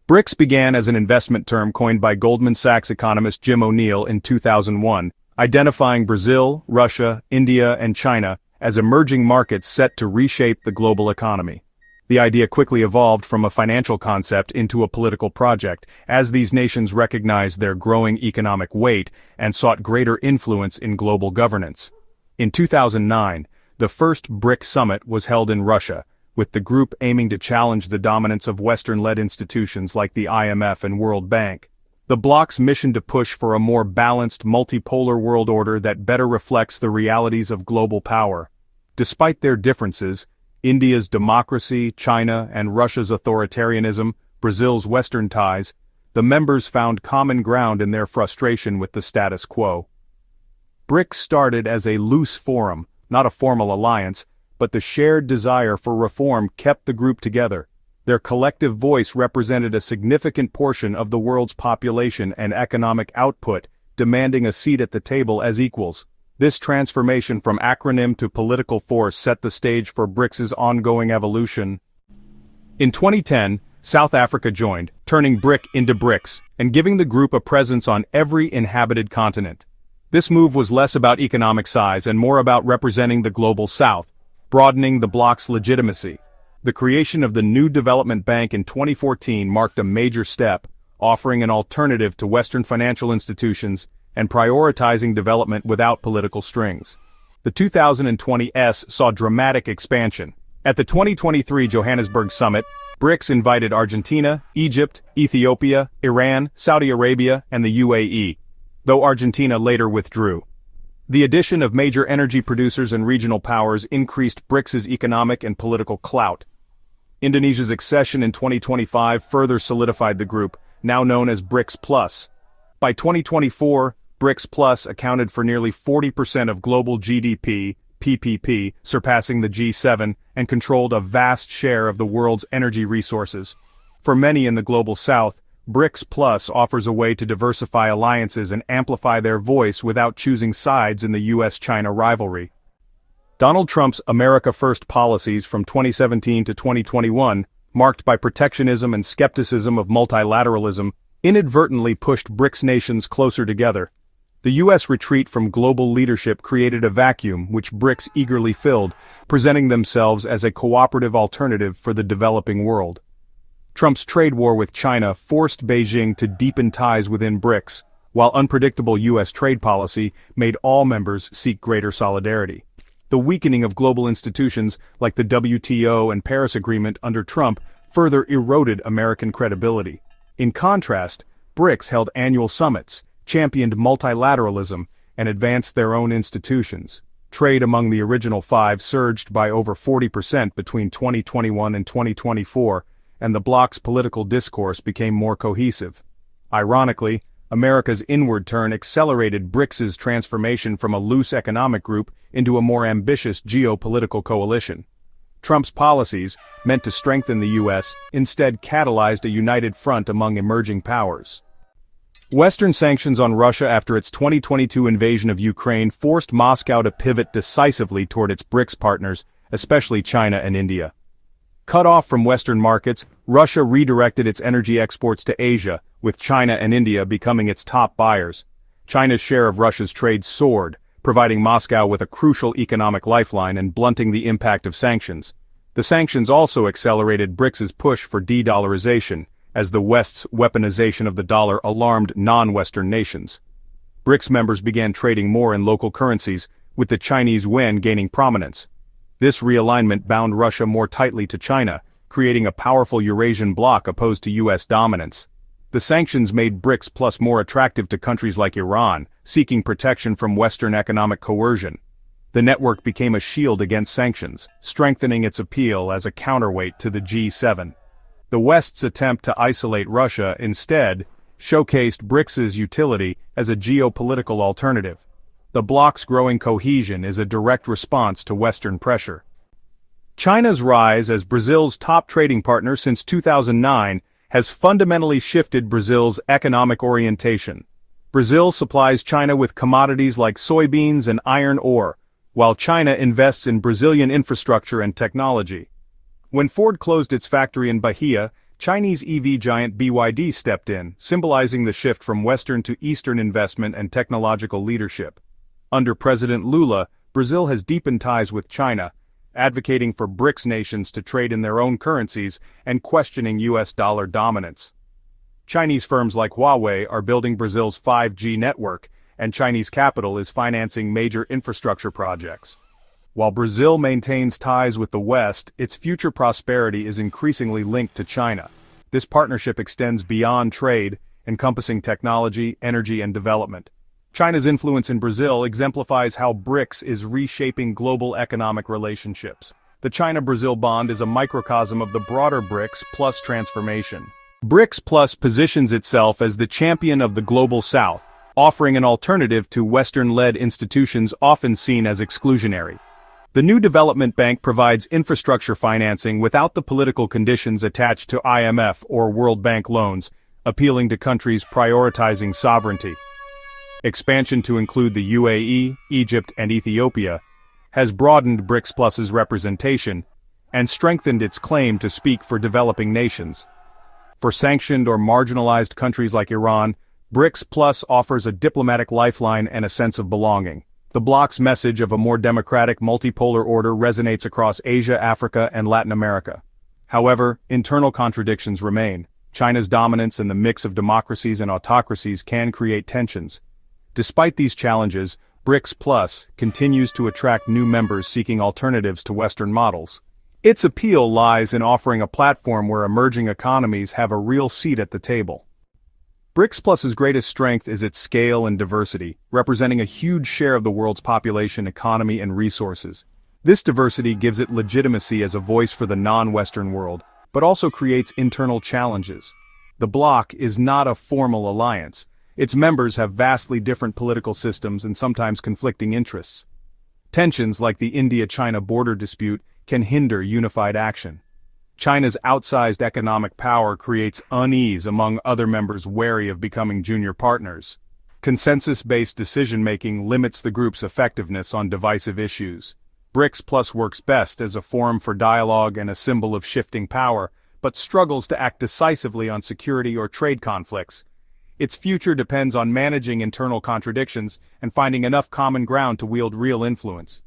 BRICS began as an investment term coined by Goldman Sachs economist Jim O'Neill in 2001, identifying Brazil, Russia, India, and China as emerging markets set to reshape the global economy. The idea quickly evolved from a financial concept into a political project, as these nations recognized their growing economic weight and sought greater influence in global governance. In 2009, the first BRIC summit was held in Russia, with the group aiming to challenge the dominance of Western-led institutions like the IMF and World Bank. The Bloc's mission to push for a more balanced, multipolar world order that better reflects the realities of global power. Despite their differences, India's democracy, China and Russia's authoritarianism, Brazil's Western ties, the members found common ground in their frustration with the status quo. BRICS started as a loose forum, not a formal alliance, but the shared desire for reform kept the group together. Their collective voice represented a significant portion of the world's population and economic output, demanding a seat at the table as equals. This transformation from acronym to political force set the stage for BRICS's ongoing evolution. In 2010, South Africa joined, turning BRIC into BRICS, and giving the group a presence on every inhabited continent. This move was less about economic size and more about representing the global South, broadening the bloc's legitimacy. The creation of the new development bank in 2014 marked a major step, offering an alternative to Western financial institutions and prioritizing development without political strings. The 2020s saw dramatic expansion. At the 2023 Johannesburg Summit, BRICS invited Argentina, Egypt, Ethiopia, Iran, Saudi Arabia, and the UAE, though Argentina later withdrew. The addition of major energy producers and regional powers increased BRICS's economic and political clout. Indonesia's accession in 2025 further solidified the group, now known as BRICS Plus. By 2024, BRICS Plus accounted for nearly 40% of global GDP, PPP, surpassing the G7, and controlled a vast share of the world's energy resources. For many in the global South, BRICS Plus offers a way to diversify alliances and amplify their voice without choosing sides in the US-China rivalry. Donald Trump's America First policies from 2017 to 2021, marked by protectionism and skepticism of multilateralism, inadvertently pushed BRICS nations closer together. The US retreat from global leadership created a vacuum which BRICS eagerly filled, presenting themselves as a cooperative alternative for the developing world. Trump's trade war with China forced Beijing to deepen ties within BRICS, while unpredictable US trade policy made all members seek greater solidarity. The weakening of global institutions like the WTO and Paris Agreement under Trump further eroded American credibility. In contrast, BRICS held annual summits, championed multilateralism, and advanced their own institutions. Trade among the original five surged by over 40% between 2021 and 2024, and the bloc's political discourse became more cohesive. Ironically, America's inward turn accelerated BRICS's transformation from a loose economic group into a more ambitious geopolitical coalition. Trump's policies, meant to strengthen the US, instead catalyzed a united front among emerging powers. Western sanctions on Russia after its 2022 invasion of Ukraine forced Moscow to pivot decisively toward its BRICS partners, especially China and India. Cut off from Western markets, Russia redirected its energy exports to Asia, with China and India becoming its top buyers. China's share of Russia's trade soared, providing Moscow with a crucial economic lifeline and blunting the impact of sanctions. The sanctions also accelerated BRICS's push for de-dollarization, as the West's weaponization of the dollar alarmed non-Western nations. BRICS members began trading more in local currencies, with the Chinese yuan gaining prominence. This realignment bound Russia more tightly to China, creating a powerful Eurasian bloc opposed to US dominance. The sanctions made BRICS Plus more attractive to countries like Iran, seeking protection from Western economic coercion. The network became a shield against sanctions, strengthening its appeal as a counterweight to the G7. The West's attempt to isolate Russia, instead, showcased BRICS's utility as a geopolitical alternative. The bloc's growing cohesion is a direct response to Western pressure. China's rise as Brazil's top trading partner since 2009 has fundamentally shifted Brazil's economic orientation. Brazil supplies China with commodities like soybeans and iron ore, while China invests in Brazilian infrastructure and technology. When Ford closed its factory in Bahia, Chinese EV giant BYD stepped in, symbolizing the shift from Western to Eastern investment and technological leadership. Under President Lula, Brazil has deepened ties with China, advocating for BRICS nations to trade in their own currencies and questioning US dollar dominance. Chinese firms like Huawei are building Brazil's 5G network, and Chinese capital is financing major infrastructure projects. While Brazil maintains ties with the West, its future prosperity is increasingly linked to China. This partnership extends beyond trade, encompassing technology, energy, and development. China's influence in Brazil exemplifies how BRICS is reshaping global economic relationships. The China-Brazil bond is a microcosm of the broader BRICS Plus transformation. BRICS Plus positions itself as the champion of the global South, offering an alternative to Western-led institutions often seen as exclusionary. The new development bank provides infrastructure financing without the political conditions attached to IMF or World Bank loans, appealing to countries prioritizing sovereignty. Expansion to include the UAE, Egypt, and Ethiopia has broadened BRICS Plus's representation and strengthened its claim to speak for developing nations. For sanctioned or marginalized countries like Iran, BRICS Plus offers a diplomatic lifeline and a sense of belonging. The Bloc's message of a more democratic multipolar order resonates across Asia, Africa, and Latin America. However, internal contradictions remain. China's dominance and the mix of democracies and autocracies can create tensions. Despite these challenges, BRICS Plus continues to attract new members seeking alternatives to Western models. Its appeal lies in offering a platform where emerging economies have a real seat at the table. BRICS Plus's greatest strength is its scale and diversity, representing a huge share of the world's population, economy, and resources. This diversity gives it legitimacy as a voice for the non-Western world, but also creates internal challenges. The Bloc is not a formal alliance. Its members have vastly different political systems and sometimes conflicting interests. Tensions like the India-China border dispute can hinder unified action. China's outsized economic power creates unease among other members wary of becoming junior partners. Consensus-based decision-making limits the group's effectiveness on divisive issues. BRICS Plus works best as a forum for dialogue and a symbol of shifting power, but struggles to act decisively on security or trade conflicts. Its future depends on managing internal contradictions and finding enough common ground to wield real influence.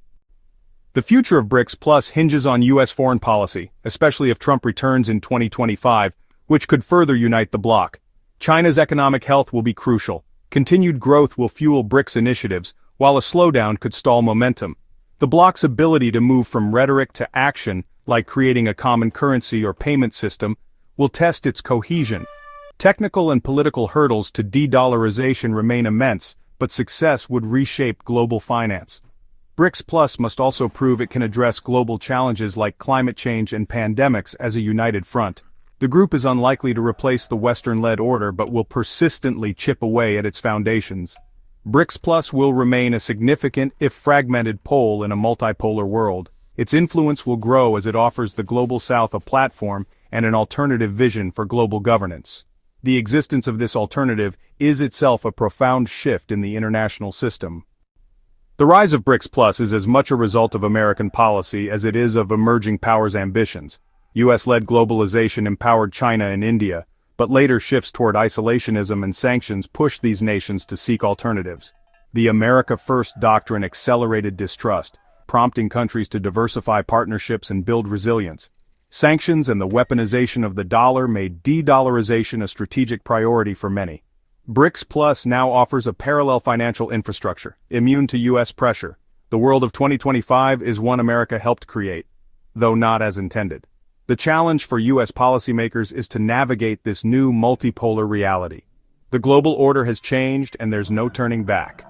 The future of BRICS Plus hinges on U.S. foreign policy, especially if Trump returns in 2025, which could further unite the bloc. China's economic health will be crucial. Continued growth will fuel BRICS initiatives, while a slowdown could stall momentum. The bloc's ability to move from rhetoric to action, like creating a common currency or payment system, will test its cohesion. Technical and political hurdles to de-dollarization remain immense, but success would reshape global finance. BRICS Plus must also prove it can address global challenges like climate change and pandemics as a united front. The group is unlikely to replace the Western-led order but will persistently chip away at its foundations. BRICS Plus will remain a significant, if fragmented, pole in a multipolar world. Its influence will grow as it offers the Global South a platform and an alternative vision for global governance. The existence of this alternative is itself a profound shift in the international system. The rise of BRICS Plus is as much a result of American policy as it is of emerging powers' ambitions. US-led globalization empowered China and India, but later shifts toward isolationism and sanctions pushed these nations to seek alternatives. The America First doctrine accelerated distrust, prompting countries to diversify partnerships and build resilience. Sanctions and the weaponization of the dollar made de-dollarization a strategic priority for many. BRICS Plus now offers a parallel financial infrastructure, immune to U.S. pressure. The world of 2025 is one America helped create, though not as intended. The challenge for U.S. policymakers is to navigate this new multipolar reality. The global order has changed and there's no turning back.